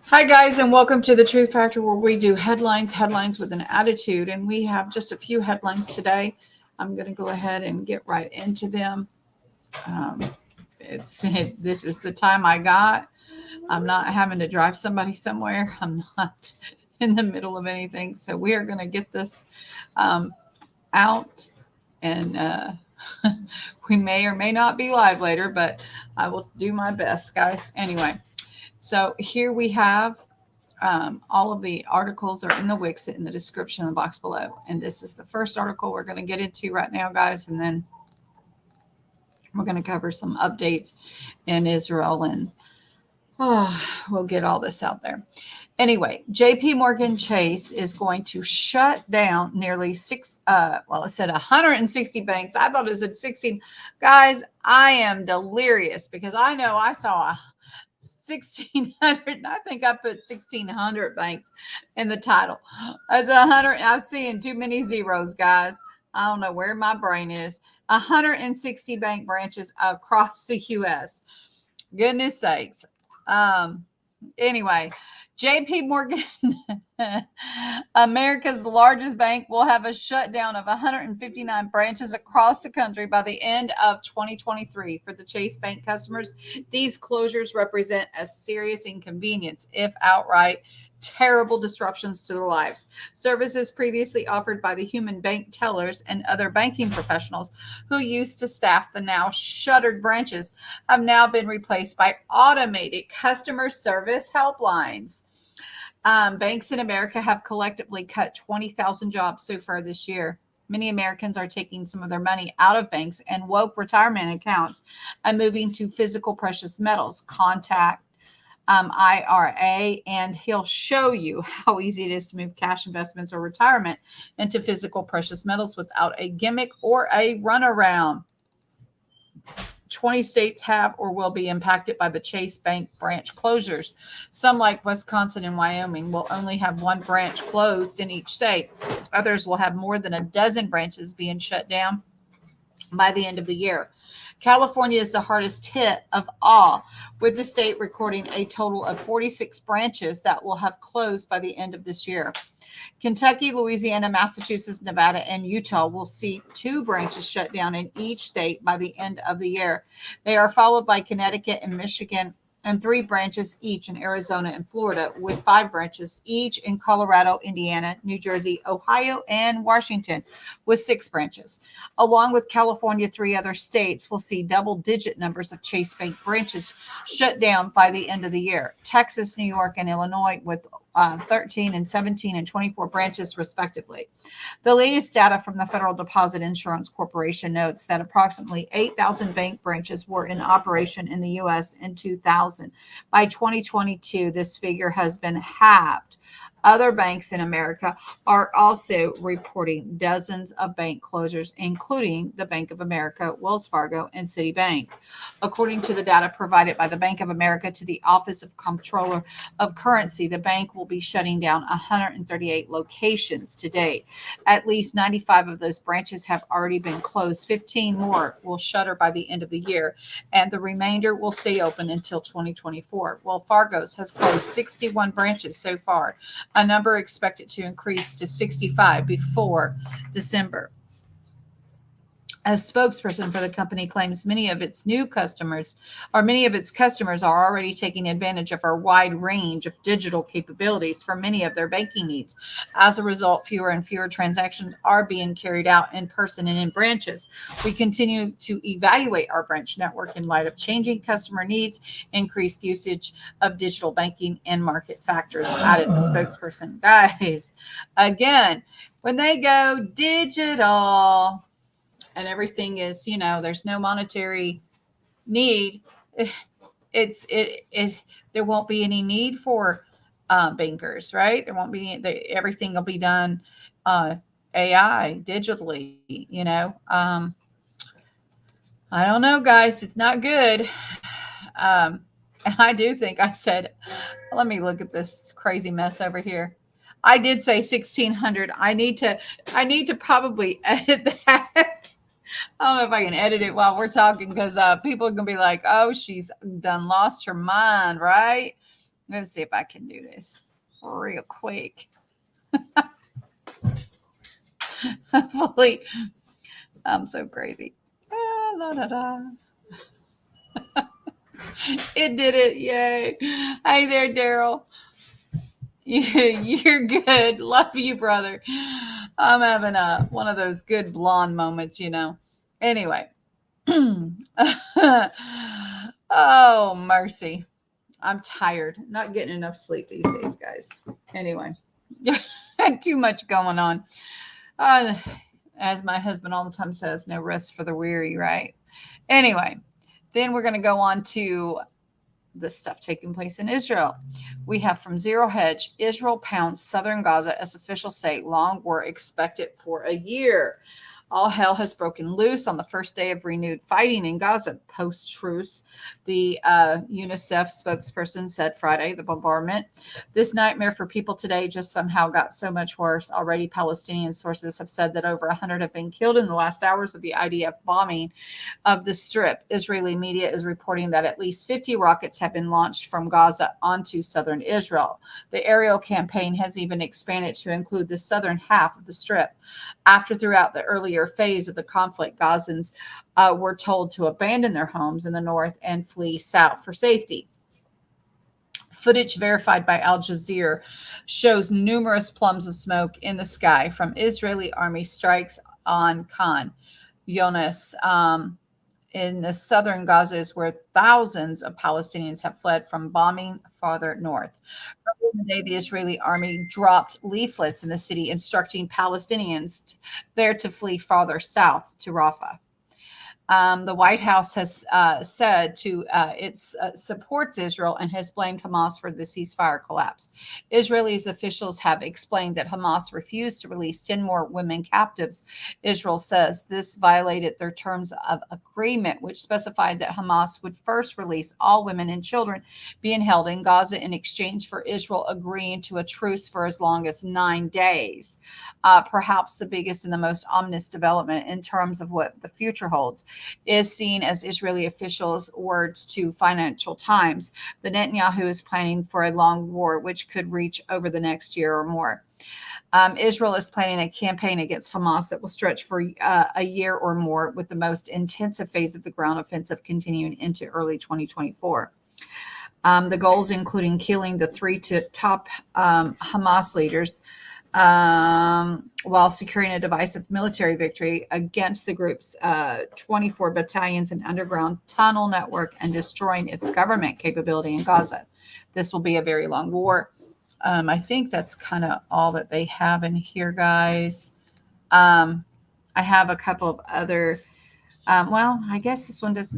Hi, guys, and welcome to the Truth Factor, where we do headlines with an attitude. And we have just a few headlines today. I'm going to go ahead and get right into them. Um, this is the time I got. I'm not having to drive somebody somewhere. I'm not in the middle of anything. So we are going to get this um, out, and we may or may not be live later, but I will do my best, guys. Anyway, so here we have all of the articles are in the Wix in the description in the box below. And this is the first article we're going to get into right now, guys. And then we're going to cover some updates in Israel, and we'll get all this out there. Anyway, JP Morgan Chase is going to shut down nearly it said 160 banks. I thought it said 16. Guys, I am delirious because I know I saw 1,600. I think I put 1,600 banks in the title. That's 100. I'm seeing too many zeros, guys. I don't know where my brain is. 160 bank branches across the U.S. Goodness sakes. Anyway, JP Morgan, America's largest bank, will have a shutdown of 159 branches across the country by the end of 2023. For the Chase Bank customers, these closures represent a serious inconvenience, if outright terrible disruptions to their lives. Services previously offered by the human bank tellers and other banking professionals who used to staff the now shuttered branches have now been replaced by automated customer service helplines. Banks in America have collectively cut 20,000 jobs so far this year. Many Americans are taking some of their money out of banks and woke retirement accounts and moving to physical precious metals. Contact IRA, and he'll show you how easy it is to move cash investments or retirement into physical precious metals without a gimmick or a runaround. 20 states have or will be impacted by the Chase Bank branch closures. Some, like Wisconsin and Wyoming, will only have one branch closed in each state. Others will have more than a dozen branches being shut down by the end of the year. California is the hardest hit of all, with the state recording a total of 46 branches that will have closed by the end of this year. Kentucky, Louisiana, Massachusetts, Nevada, and Utah will see 2 branches shut down in each state by the end of the year. They are followed by Connecticut and Michigan, and 3 branches each in Arizona and Florida, with 5 branches each in Colorado, Indiana, New Jersey, Ohio, and Washington, with 6 branches. Along with California, 3 other states will see double-digit numbers of Chase Bank branches shut down by the end of the year. Texas, New York, and Illinois, with 13 and 17 and 24 branches, respectively. The latest data from the Federal Deposit Insurance Corporation notes that approximately 8,000 bank branches were in operation in the U.S. in 2000. By 2022, this figure has been halved. Other banks in America are also reporting dozens of bank closures, including the Bank of America, Wells Fargo, and Citibank. According to the data provided by the Bank of America to the Office of Comptroller of Currency, the bank will be shutting down 138 locations to date. At least 95 of those branches have already been closed. 15 more will shutter by the end of the year, and the remainder will stay open until 2024. Wells Fargo's has closed 61 branches so far, a number expected to increase to 65 before December. A spokesperson for the company claims many of its customers are already taking advantage of our wide range of digital capabilities for many of their banking needs. As a result, fewer and fewer transactions are being carried out in person and in branches. We continue to evaluate our branch network in light of changing customer needs, increased usage of digital banking, and market factors, added the spokesperson. Guys, again, when they go digital, and everything is, there's no monetary need, there won't be any need for bankers, right? There won't be everything will be done AI digitally. I don't know, guys, it's not good. And I do think I said, let me look at this crazy mess over here. I did say 1,600. I need to probably edit that. I don't know if I can edit it while we're talking, because people are going to be like, oh, she's done lost her mind, right? Let's see if I can do this real quick. Hopefully, I'm so crazy. Ah, la, da, da. It did it. Yay. Hey there, Daryl. You're good. Love you, brother. I'm having one of those good blonde moments, Anyway. Oh, mercy. I'm tired. Not getting enough sleep these days, guys. Anyway, had too much going on. Uh, as my husband all the time says, no rest for the weary, right? Anyway, then we're going to go on to the stuff taking place in Israel. We have from Zero Hedge, Israel pounds southern Gaza as officials say long war expected for a year. All hell has broken loose on the first day of renewed fighting in Gaza post truce. The UNICEF spokesperson said Friday, the bombardment. This nightmare for people today just somehow got so much worse. Already, Palestinian sources have said that over 100 have been killed in the last hours of the IDF bombing of the Strip. Israeli media is reporting that at least 50 rockets have been launched from Gaza onto southern Israel. The aerial campaign has even expanded to include the southern half of the Strip. After throughout the earlier phase of the conflict, Gazans were told to abandon their homes in the north and flee south for safety. Footage verified by Al Jazeera shows numerous plumes of smoke in the sky from Israeli army strikes on Khan Younis. In the southern Gaza is where thousands of Palestinians have fled from bombing farther north. Earlier in the day, the Israeli army dropped leaflets in the city instructing Palestinians there to flee farther south to Rafah. The White House has said it supports Israel and has blamed Hamas for the ceasefire collapse. Israelis officials have explained that Hamas refused to release 10 more women captives. Israel says this violated their terms of agreement, which specified that Hamas would first release all women and children being held in Gaza in exchange for Israel agreeing to a truce for as long as 9 days. Perhaps the biggest and the most ominous development in terms of what the future holds is seen as Israeli officials' words to Financial Times. The Netanyahu is planning for a long war, which could reach over the next year or more. Israel is planning a campaign against Hamas that will stretch for a year or more, with the most intensive phase of the ground offensive continuing into early 2024. The goals including killing the three top Hamas leaders, while securing a divisive military victory against the group's 24 battalions and underground tunnel network and destroying its government capability in Gaza. This will be a very long war. I think that's kind of all that they have in here, guys. I have a couple of other. Well, I guess this one does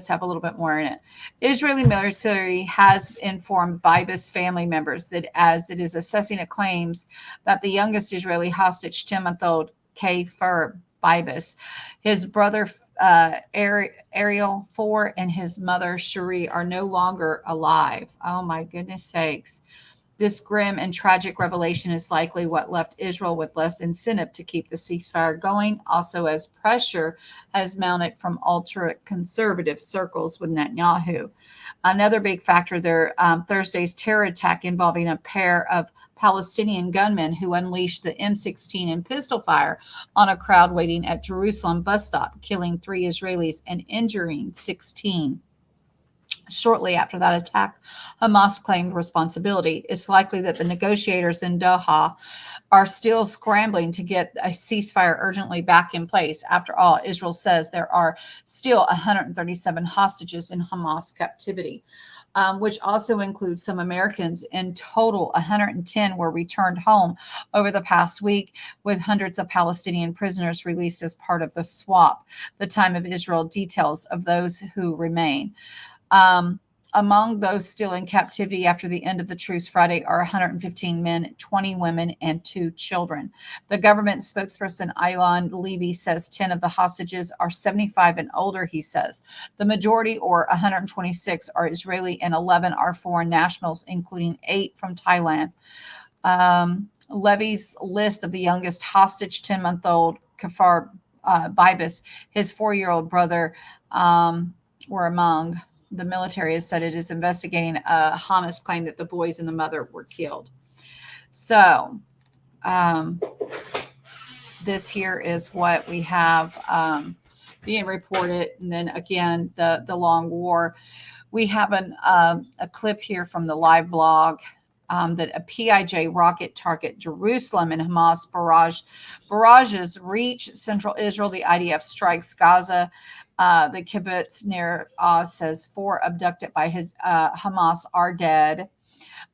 have a little bit more in it. Israeli military has informed Bibas family members that as it is assessing a claims that the youngest Israeli hostage, 10-month-old Kfir Bibas, his brother Ariel 4 and his mother Cherie are no longer alive. Oh my goodness sakes. This grim and tragic revelation is likely what left Israel with less incentive to keep the ceasefire going, also as pressure has mounted from ultra-conservative circles with Netanyahu. Another big factor there, Thursday's terror attack involving a pair of Palestinian gunmen who unleashed the M16 and pistol fire on a crowd waiting at Jerusalem bus stop, killing 3 Israelis and injuring 16. Shortly after that attack, Hamas claimed responsibility. It's likely that the negotiators in Doha are still scrambling to get a ceasefire urgently back in place. After all, Israel says there are still 137 hostages in Hamas captivity, which also includes some Americans. In total, 110 were returned home over the past week, with hundreds of Palestinian prisoners released as part of the swap. The Time of Israel details of those who remain. Among those still in captivity after the end of the truce Friday are 115 men, 20 women, and 2 children. The government spokesperson Ilan Levy says 10 of the hostages are 75 and older, he says. The majority, or 126, are Israeli and 11 are foreign nationals, including 8 from Thailand. Levy's list of the youngest hostage, 10-month-old Kfar Bibas, his 4-year-old brother, were among the military has said it is investigating a Hamas claim that the boys and the mother were killed. So um, this here is what we have being reported. And then again, the long war. We have a clip here from the live blog that a PIJ rocket target Jerusalem and Hamas barrages reach central Israel. The IDF strikes Gaza. The kibbutz near Oz says 4 abducted by Hamas are dead.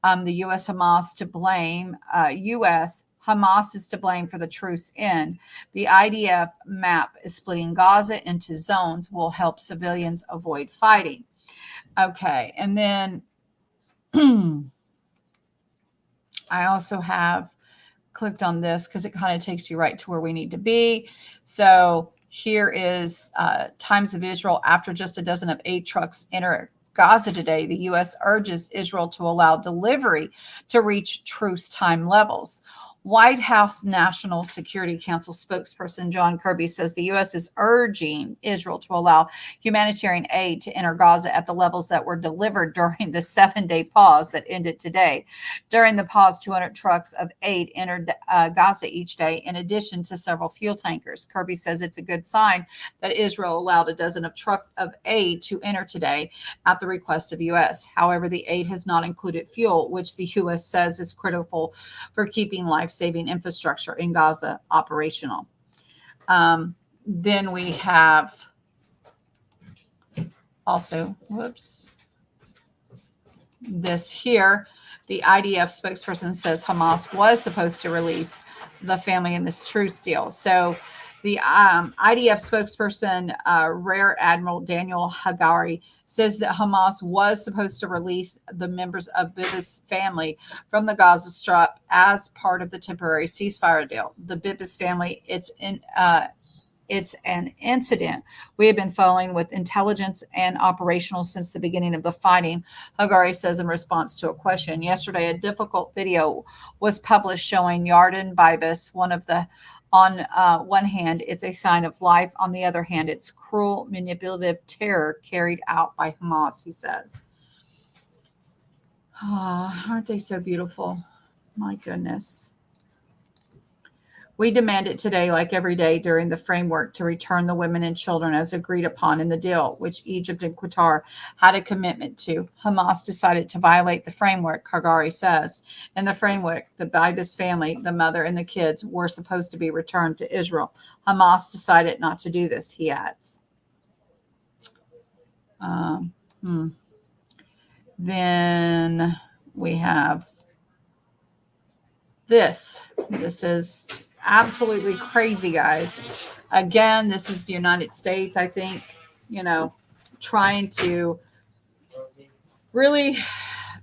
The U.S. Hamas to blame. U.S. Hamas is to blame for the truce end. The IDF map is splitting Gaza into zones will help civilians avoid fighting. Okay, and then I also have clicked on this because it kind of takes you right to where we need to be. So here is Times of Israel. After just a dozen of aid trucks enter Gaza today, the U.S. urges Israel to allow delivery to reach truce time levels. White House National Security Council spokesperson John Kirby says the U.S. is urging Israel to allow humanitarian aid to enter Gaza at the levels that were delivered during the 7-day pause that ended today. During the pause, 200 trucks of aid entered Gaza each day, in addition to several fuel tankers. Kirby says it's a good sign that Israel allowed a dozen of trucks of aid to enter today at the request of the U.S. However, the aid has not included fuel, which the U.S. says is critical for keeping life-saving infrastructure in Gaza operational. Then we have also, this here. The IDF spokesperson says Hamas was supposed to release the family in this truce deal. So the IDF spokesperson, Rear Admiral Daniel Hagari, says that Hamas was supposed to release the members of Bibi's family from the Gaza Strip as part of the temporary ceasefire deal. The Bibi's family, it's an incident we have been following with intelligence and operational since the beginning of the fighting, Hagari says in response to a question. Yesterday, a difficult video was published showing Yarden Bibas, on one hand, it's a sign of life. On the other hand, it's cruel, manipulative terror carried out by Hamas, he says. Oh, aren't they so beautiful? My goodness. We demand it today, like every day, during the framework to return the women and children as agreed upon in the deal, which Egypt and Qatar had a commitment to. Hamas decided to violate the framework, Hagari says. In the framework, the Bibas family, the mother and the kids, were supposed to be returned to Israel. Hamas decided not to do this, he adds. Then we have this. This is absolutely crazy, guys. Again, this is the United States, I think, trying to really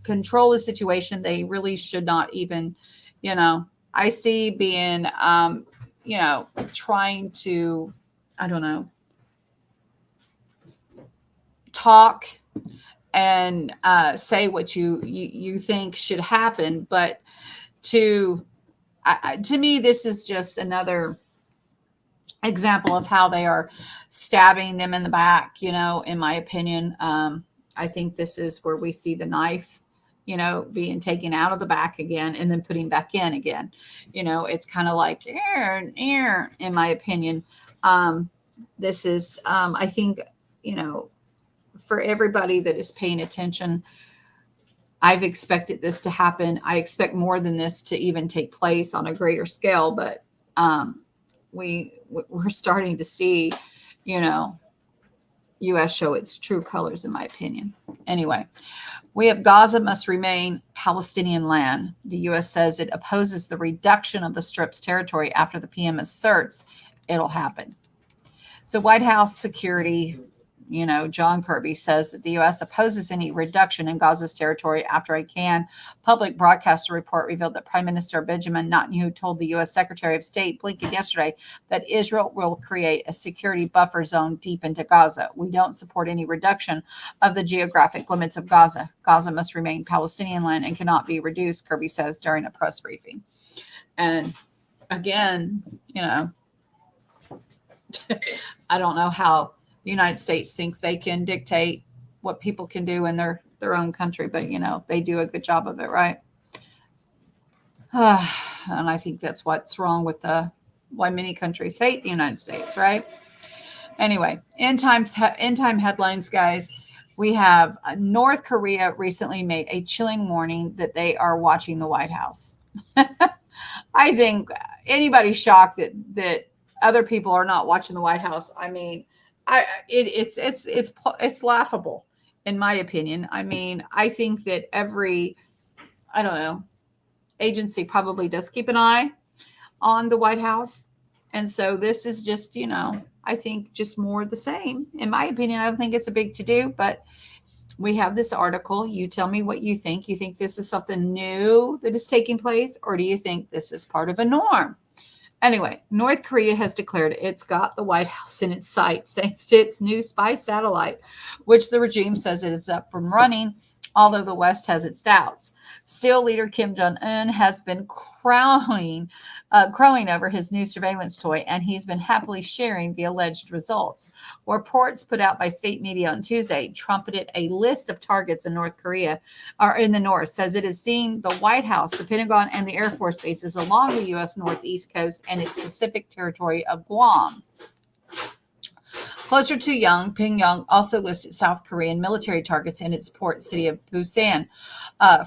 control the situation. They really should not even, I see being, trying to, I don't know, talk and say what you think should happen. But to me, this is just another example of how they are stabbing them in the back, in my opinion. I think this is where we see the knife, being taken out of the back again and then putting back in again. It's kind of like, in my opinion. This is, I think, for everybody that is paying attention, I've expected this to happen. I expect more than this to even take place on a greater scale, but we're starting to see, U.S. show its true colors, in my opinion. Anyway, we have Gaza must remain Palestinian land. The U.S. says it opposes the reduction of the Strip's territory after the PM asserts it'll happen. So White House security, John Kirby says that the U.S. opposes any reduction in Gaza's territory after a Cannes public broadcaster report revealed that Prime Minister Benjamin Netanyahu told the U.S. Secretary of State Blinken yesterday that Israel will create a security buffer zone deep into Gaza. We don't support any reduction of the geographic limits of Gaza. Gaza must remain Palestinian land and cannot be reduced, Kirby says during a press briefing. And again, I don't know how the United States thinks they can dictate, what people can do in their own country, but they do a good job of it, right? And I think that's what's wrong with why many countries hate the United States, right? Anyway, end time headlines, guys. We have North Korea recently made a chilling warning that they are watching the White House. I think anybody shocked that other people are not watching the White House. I mean, it's laughable, in my opinion. I mean, I think that I don't know, agency probably does keep an eye on the White House, and so this is just, I think just more of the same. In my opinion, I don't think it's a big to do, but we have this article. You tell me what you think. You think this is something new that is taking place, or do you think this is part of a norm? Anyway, North Korea has declared it's got the White House in its sights thanks to its new spy satellite, which the regime says it is up and running, although the West has its doubts. Still, leader Kim Jong-un has been crowing over his new surveillance toy, and he's been happily sharing the alleged results. Reports put out by state media on Tuesday trumpeted a list of targets in North Korea, or in the north, says it has seen the White House, the Pentagon, and the Air Force bases along the U.S. northeast coast and its Pacific territory of Guam. Closer to Pyongyang also listed South Korean military targets in its port city of Busan,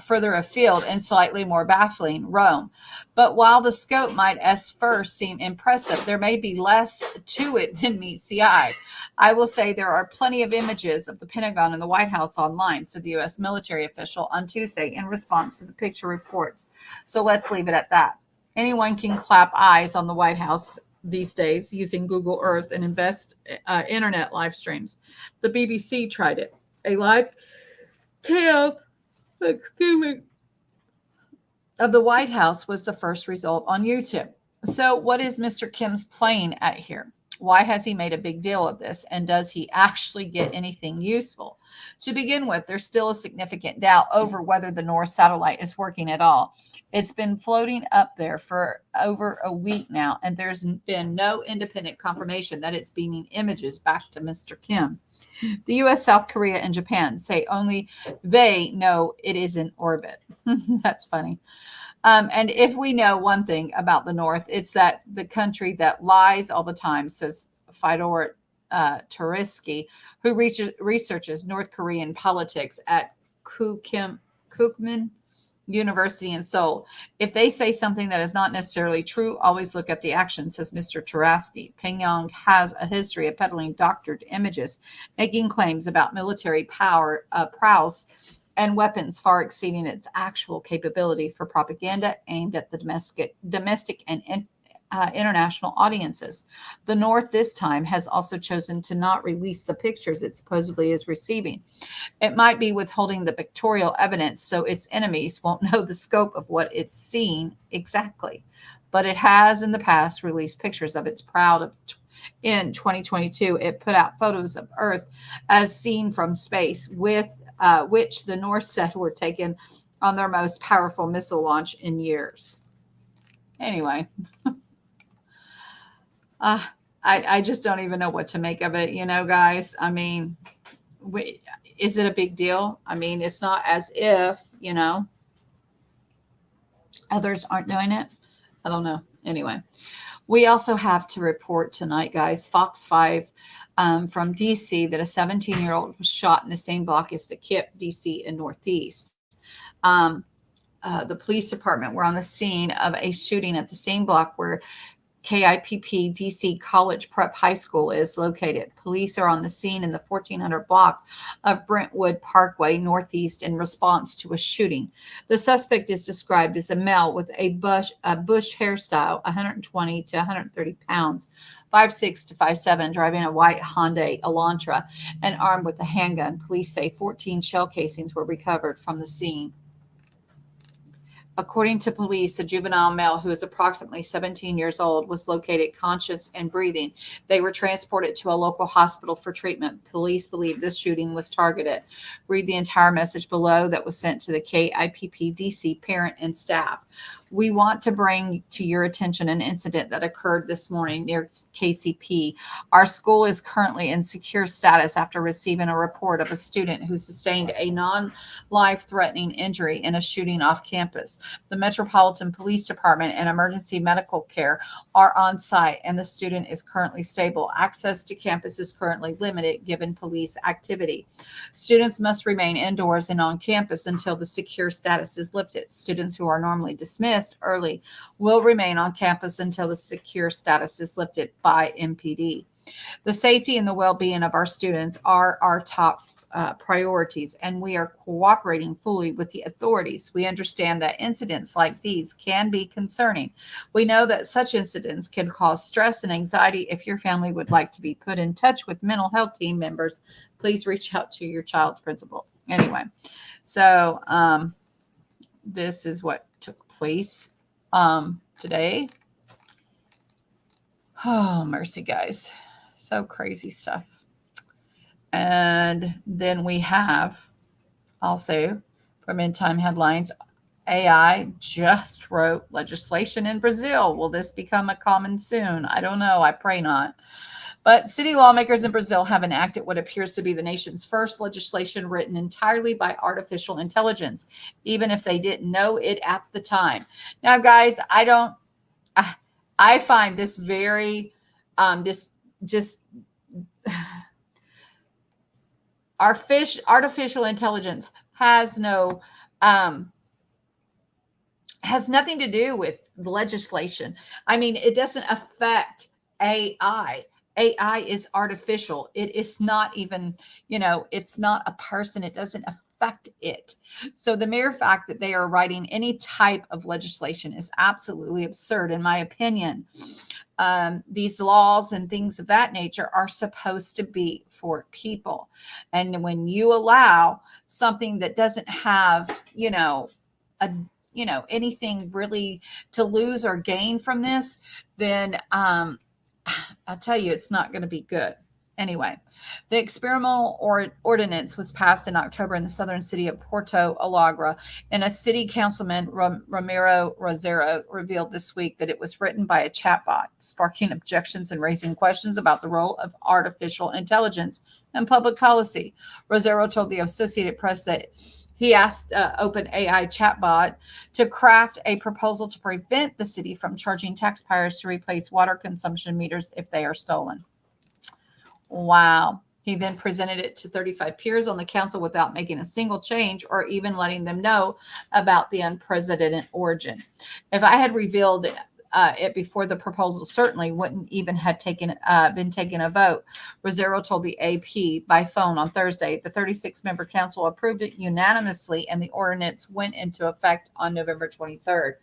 further afield and slightly more baffling, Rome. But while the scope might at first seem impressive, there may be less to it than meets the eye. I will say there are plenty of images of the Pentagon and the White House online, said the U.S. military official on Tuesday in response to the picture reports. So let's leave it at that. Anyone can clap eyes on the White House these days using Google Earth and internet live streams. The BBC tried it. A live cam, of the White House was the first result on YouTube. So what is Mr. Kim's playing at here? Why has he made a big deal of this? And does he actually get anything useful? To begin with, there's still a significant doubt over whether the North satellite is working at all. It's been floating up there for over a week now, and there's been no independent confirmation that it's beaming images back to Mr. Kim. The U.S., South Korea, and Japan say only they know it is in orbit. That's funny. And if we know one thing about the North, it's that the country that lies all the time, says Fyodor Turisky, who researches North Korean politics at Kookmin University in Seoul. If they say something that is not necessarily true, always look at the action, says Mr. Taraski. Pyongyang has a history of peddling doctored images, making claims about military power, prowess, and weapons far exceeding its actual capability for propaganda aimed at the domestic and international audiences. The North this time has also chosen to not release the pictures it supposedly is receiving. It might be withholding the pictorial evidence so its enemies won't know the scope of what it's seeing exactly. But it has in the past released pictures of its proud of. In 2022, it put out photos of Earth as seen from space, with which the North said were taken on their most powerful missile launch in years. Anyway, I just don't even know what to make of it, guys. I mean, is it a big deal? I mean, it's not as if, others aren't doing it. I don't know. Anyway, we also have to report tonight, guys, Fox 5 from D.C. that a 17-year-old was shot in the same block as the KIPP, D.C. and Northeast. The police department were on the scene of a shooting at the same block where KIPP DC College Prep High School is located. Police are on the scene in the 1400 block of Brentwood Parkway Northeast in response to a shooting. The suspect is described as a male with a bush hairstyle, 120 to 130 pounds, 5'6" to 5'7", driving a white Hyundai Elantra and armed with a handgun. Police say 14 shell casings were recovered from the scene. According to police, a juvenile male who is approximately 17 years old was located conscious and breathing. They were transported to a local hospital for treatment. Police believe this shooting was targeted. Read the entire message below that was sent to the KIPPDC parent and staff. We want to bring to your attention an incident that occurred this morning near KCP. Our school is currently in secure status after receiving a report of a student who sustained a non-life threatening injury in a shooting off campus. The Metropolitan Police Department and emergency medical care are on site, and the student is currently stable. Access to campus is currently limited given police activity. Students must remain indoors and on campus until the secure status is lifted. Students who are normally dismissed early will remain on campus until the secure status is lifted by MPD. The safety and the well-being of our students are our top priorities, and we are cooperating fully with the authorities. We understand that incidents like these can be concerning. We know that such incidents can cause stress and anxiety. If your family would like to be put in touch with mental health team members, please reach out to your child's principal. Anyway, so this is what took place today. Oh, mercy, guys. So crazy stuff. And then we have also from End Time Headlines, AI just wrote legislation in Brazil. Will this become a common soon? I don't know. I pray not. But city lawmakers in Brazil have enacted what appears to be the nation's first legislation written entirely by artificial intelligence, even if they didn't know it at the time. Now, guys, I find this very, artificial intelligence has nothing to do with legislation. I mean, it doesn't affect AI. AI is artificial. It is not even, it's not a person. It doesn't affect it. So the mere fact that they are writing any type of legislation is absolutely absurd, in my opinion. These laws and things of that nature are supposed to be for people. And when you allow something that doesn't have, anything really to lose or gain from this, then I'll tell you, it's not going to be good. Anyway, the experimental ordinance was passed in October in the southern city of Porto Alegre, and a city councilman, Ramiro Rosero, revealed this week that it was written by a chatbot, sparking objections and raising questions about the role of artificial intelligence in public policy. Rosero told the Associated Press that he asked OpenAI chatbot to craft a proposal to prevent the city from charging taxpayers to replace water consumption meters if they are stolen. Wow. He then presented it to 35 peers on the council without making a single change or even letting them know about the unprecedented origin. If I had revealed it before the proposal, certainly wouldn't even have been taken a vote. Rosero told the AP by phone on Thursday. The 36-member council approved it unanimously, and the ordinance went into effect on November 23rd.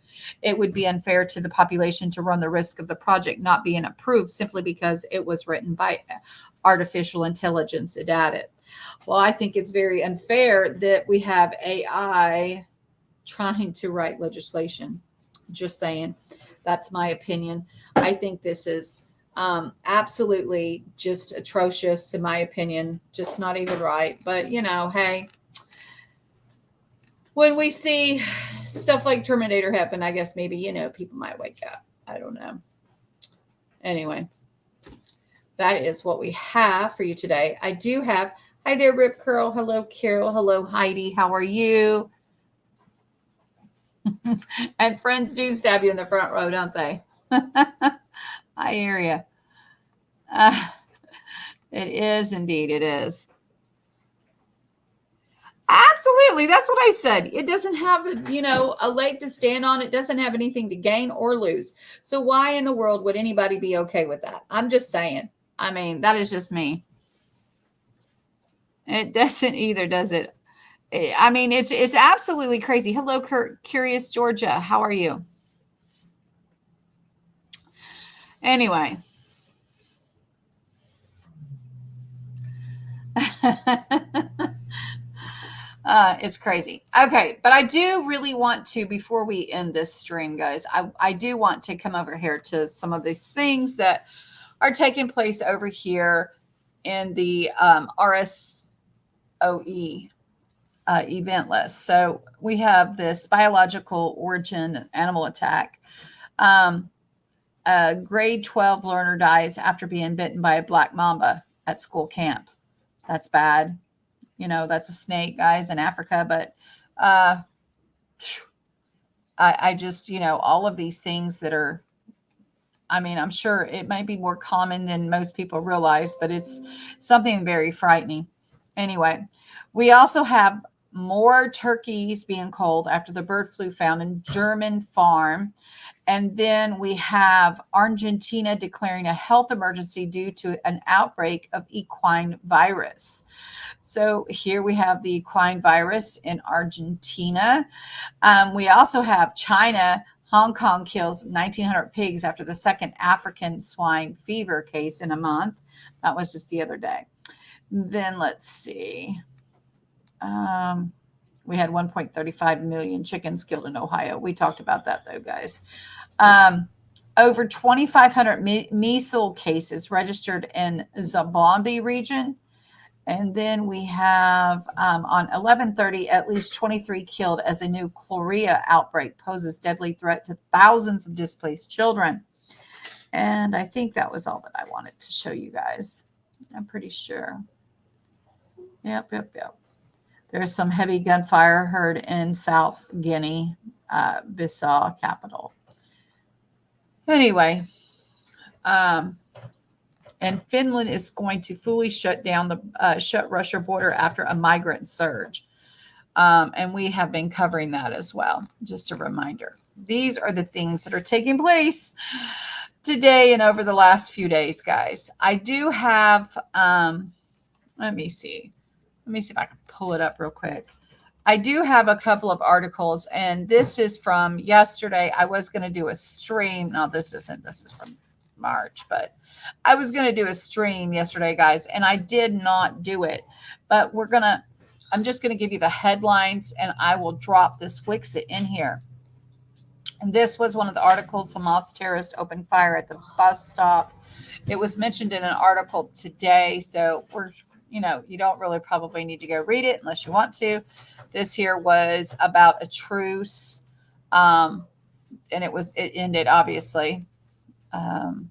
It would be unfair to the population to run the risk of the project not being approved simply because it was written by artificial intelligence, it added. Well, I think it's very unfair that we have AI trying to write legislation. Just saying. That's my opinion. I think this is absolutely just atrocious, in my opinion. Just not even right. But, hey, when we see stuff like Terminator happen, I guess maybe, people might wake up. I don't know. Anyway, that is what we have for you today. I do have, hi there, Rip Curl. Hello, Carol. Hello, Heidi. How are you? And friends do stab you in the front row, don't they? I hear you. It is indeed. It is. Absolutely. That's what I said. It doesn't have, a leg to stand on. It doesn't have anything to gain or lose. So why in the world would anybody be okay with that? I'm just saying. I mean, that is just me. It doesn't either, does it? I mean, it's absolutely crazy. Hello, Curious Georgia. How are you? Anyway. It's crazy. Okay, but I do really want to, before we end this stream, guys, I do want to come over here to some of these things that are taking place over here in the RSOE event list. So we have this biological origin animal attack. A grade 12 learner dies after being bitten by a black mamba at school camp. That's bad. You know, that's a snake, guys, in Africa. But uh, I just, you know, all of these things that are, I mean, I'm sure it might be more common than most people realize, but it's something very frightening. Anyway, we also have more turkeys being culled after the bird flu found in German farm. And then we have Argentina declaring a health emergency due to an outbreak of equine virus. So here we have the equine virus in Argentina. We also have China. Hong Kong kills 1,900 pigs after the second African swine fever case in a month. That was just the other day. Then let's see. We had 1.35 million chickens killed in Ohio. We talked about that, though, guys. Over 2,500 measles cases registered in Zabombi region. And then we have on 11/30, at least 23 killed as a new cholera outbreak poses deadly threat to thousands of displaced children. And I think that was all that I wanted to show you guys. I'm pretty sure. Yep. There's some heavy gunfire heard in South Guinea, Bissau capital. Anyway, and Finland is going to fully shut down shut Russia border after a migrant surge. And we have been covering that as well. Just a reminder. These are the things that are taking place today and over the last few days, guys. I do have, let me see if I can pull it up real quick. I do have a couple of articles, and this is from yesterday. I was going to do a stream. No, this isn't. This is from March, but I was going to do a stream yesterday, guys, and I did not do it. But I'm just going to give you the headlines, and I will drop this Wixit in here. And this was one of the articles. Hamas terrorist opened fire at the bus stop. It was mentioned in an article today, so you don't really probably need to go read it unless you want to. This here was about a truce, and it ended, obviously. And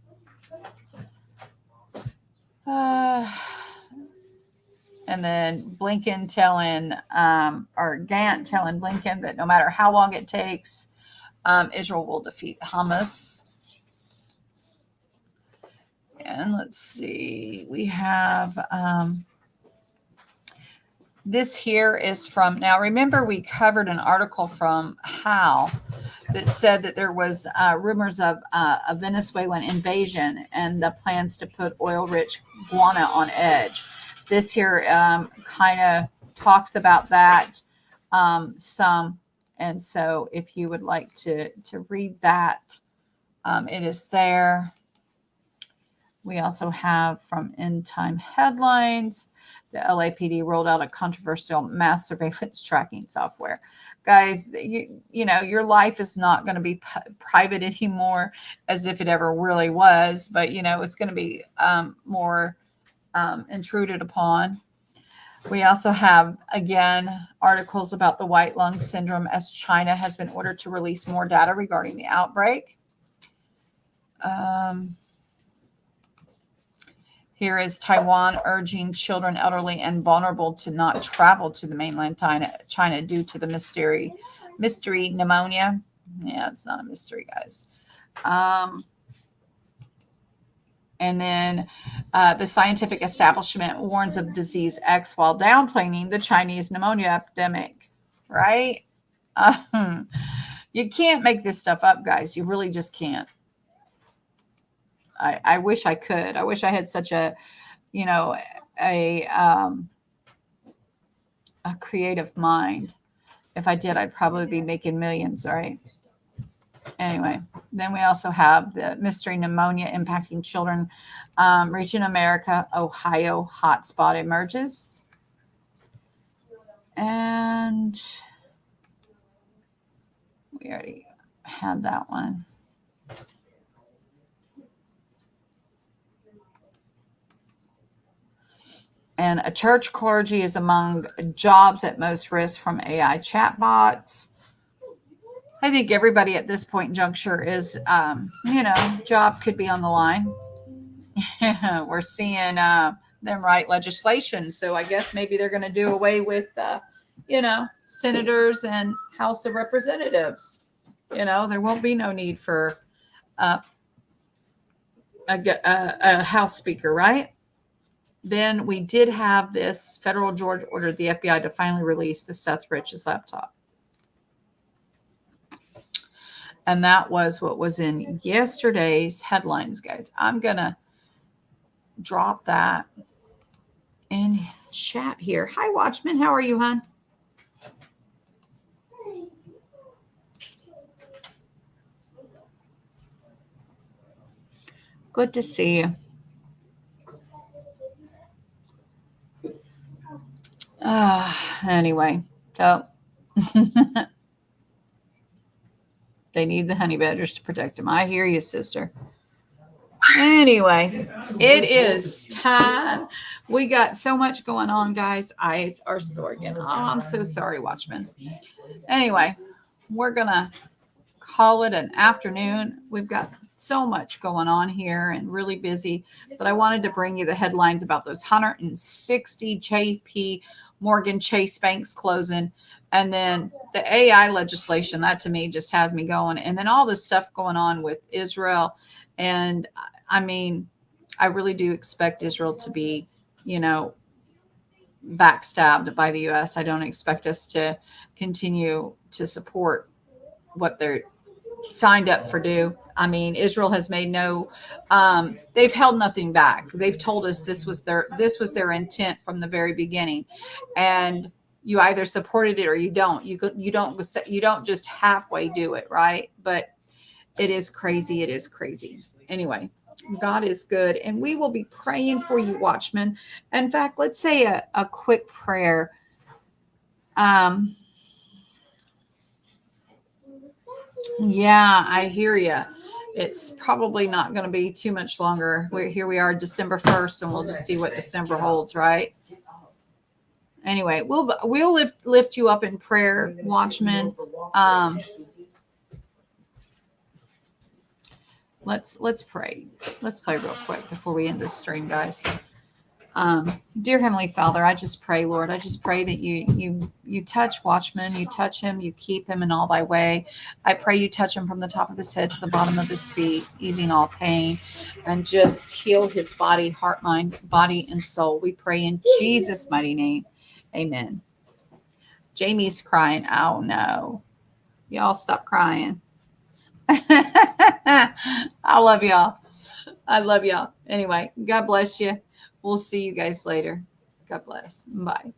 then Blinken or Gant telling Blinken that no matter how long it takes, Israel will defeat Hamas. And let's see, we have this here is from, now remember we covered an article from How that said that there was rumors of a Venezuelan invasion and the plans to put oil-rich Guana on edge. This here kind of talks about that some. And so if you would like to read that, it is there. We also have from End Time Headlines, the LAPD rolled out a controversial mass surveillance tracking software. Guys, your life is not going to be private anymore as if it ever really was, but, it's going to be more intruded upon. We also have, again, articles about the white lung syndrome as China has been ordered to release more data regarding the outbreak. Here is Taiwan urging children, elderly, and vulnerable to not travel to the mainland China due to the mystery pneumonia. Yeah, it's not a mystery, guys. And then the scientific establishment warns of disease X while downplaying the Chinese pneumonia epidemic, right? You can't make this stuff up, guys. You really just can't. I wish I could. I wish I had such a creative mind. If I did, I'd probably be making millions, right? Anyway, then we also have the mystery pneumonia impacting children reaching America. Ohio hotspot emerges. And we already had that one. And a church clergy is among jobs at most risk from AI chatbots. I think everybody at this point in juncture is, job could be on the line. We're seeing them write legislation. So I guess maybe they're going to do away with, senators and House of Representatives. There won't be no need for a House Speaker, right? Then we did have this federal judge ordered the FBI to finally release the Seth Rich's laptop. And that was what was in yesterday's headlines, guys. I'm going to drop that in chat here. Hi, Watchman. How are you, hon? Good to see you. Anyway, so they need the honey badgers to protect them. I hear you, sister. Anyway, it is time. We got so much going on, guys. Eyes are sore again. Oh, I'm so sorry, Watchman. Anyway, we're going to call it an afternoon. We've got so much going on here and really busy, but I wanted to bring you the headlines about those 160 JP Morgan Chase banks closing, and then the AI legislation. That to me just has me going, and then all this stuff going on with Israel. And I mean, I really do expect Israel to be, backstabbed by the U.S. I don't expect us to continue to support what they're signed up for do. I mean, Israel has made they've held nothing back. They've told us this was their intent from the very beginning. And you either supported it or you don't. You don't just halfway do it, right? But it is crazy. It is crazy. Anyway, God is good, and we will be praying for you, Watchmen. In fact, let's say a quick prayer. Yeah, I hear you. It's probably not going to be too much longer. Here we are, December 1st, and we'll just see what December holds, right? Anyway, we'll lift you up in prayer, Watchmen. Let's pray. Let's pray real quick before we end this stream, guys. Dear Heavenly Father, I just pray, Lord, I just pray that you touch Watchman, you touch him, you keep him in all thy way. I pray you touch him from the top of his head to the bottom of his feet, easing all pain, and just heal his body, heart, mind, body, and soul. We pray in Jesus' mighty name. Amen. Jamie's crying. Oh no. Y'all stop crying. I love y'all. I love y'all. Anyway, God bless you. We'll see you guys later. God bless. Bye.